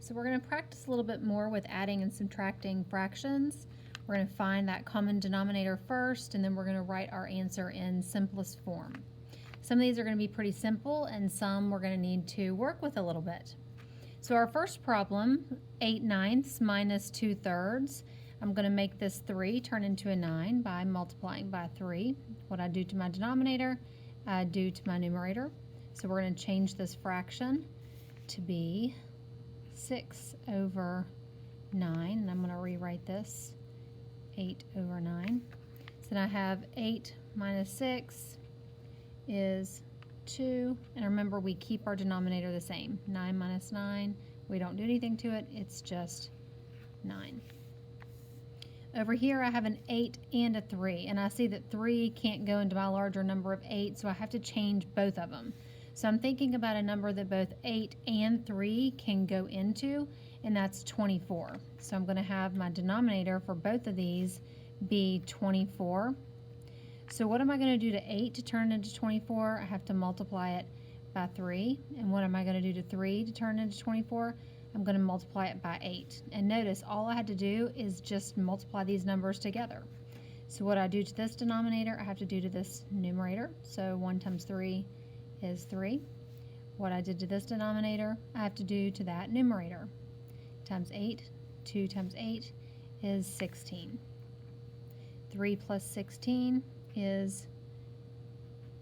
So we're going to practice a little bit more with adding and subtracting fractions. We're going to find that common denominator first, and then we're going to write our answer in simplest form. Some of these are going to be pretty simple, and some we're going to need to work with a little bit. So our first problem, 8/9 minus 2/3. I'm going to make this 3 turn into a 9 by multiplying by 3. What I do to my denominator, I do to my numerator. So we're going to change this fraction to be 6/9, and I'm going to rewrite this 8/9. So then I have 8 minus 6 is 2, and remember we keep our denominator the same. 9 minus 9, we don't do anything to it, it's just 9. Over here I have an 8 and a 3, and I see that 3 can't go into my larger number of 8, so I have to change both of them. So I'm thinking about a number that both 8 and 3 can go into, and that's 24. So I'm going to have my denominator for both of these be 24. So what am I going to do to 8 to turn it into 24? I have to multiply it by 3. And what am I going to do to 3 to turn it into 24? I'm going to multiply it by 8. And notice all I had to do is just multiply these numbers together. So what I do to this denominator, I have to do to this numerator. So 1 times 3 is 3. What I did to this denominator, I have to do to that numerator. Times 8, 2 times 8 is 16. 3 plus 16 is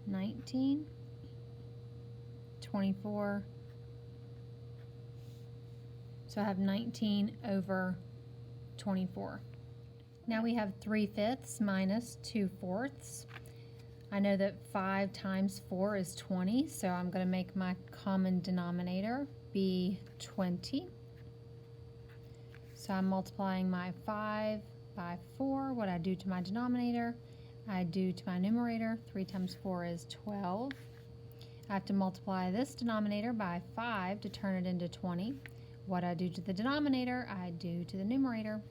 19. 24. So I have 19/24. Now we have 3/5 minus 2/4. I know that 5 times 4 is 20, so I'm going to make my common denominator be 20. So I'm multiplying my 5 by 4. What I do to my denominator, I do to my numerator. 3 times 4 is 12. I have to multiply this denominator by 5 to turn it into 20. What I do to the denominator, I do to the numerator.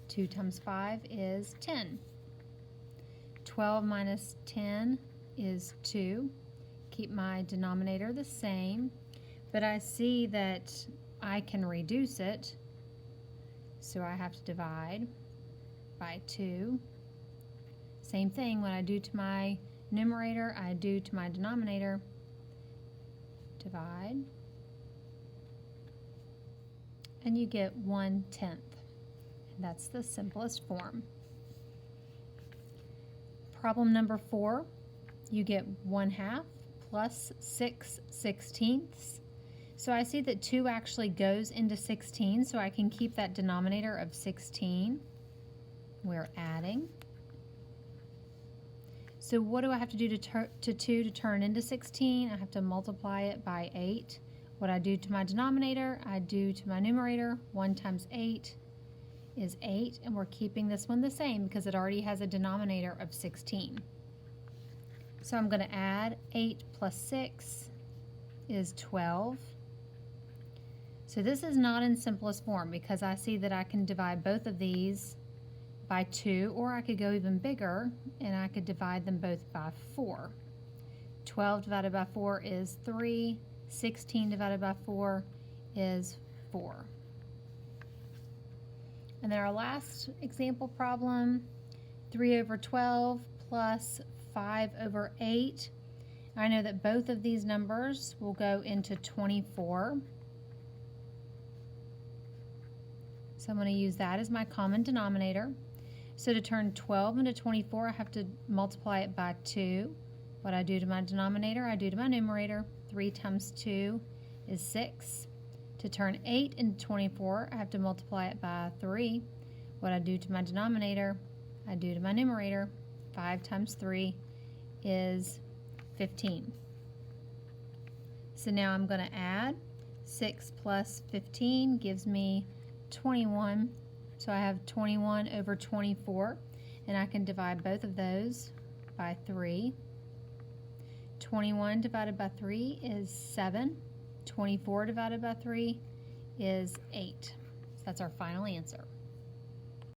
2 times 5 is 10. 12 minus 10 is 2. Keep my denominator the same, but I see that I can reduce it, so I have to divide by 2. Same thing, when I do to my numerator, I do to my denominator. Divide. And you get 1/10. And that's the simplest form. Problem number 4, you get 1/2 plus 6/16. So I see that 2 actually goes into 16, so I can keep that denominator of 16. We're adding. So what do I have to do to 2 to turn into 16? I have to multiply it by 8. What I do to my denominator, I do to my numerator. 1 times 8 is 8, and we're keeping this one the same because it already has a denominator of 16. So I'm going to add 8 plus 6 is 12. So this is not in simplest form because I see that I can divide both of these by 2, or I could go even bigger and I could divide them both by 4. 12 divided by 4 is 3. 16 divided by 4 is 4. And then our last example problem, 3/12 plus 5/8. I know that both of these numbers will go into 24. So I'm going to use that as my common denominator. So to turn 12 into 24, I have to multiply it by 2. What I do to my denominator, I do to my numerator. 3 times 2 is 6. To turn 8 into 24, I have to multiply it by 3. What I do to my denominator, I do to my numerator. 5 times 3 is 15. So now I'm going to add. 6 plus 15 gives me 21. So I have 21/24, and I can divide both of those by 3. 21 divided by 3 is 7. 24 divided by 3 is 8. So that's our final answer.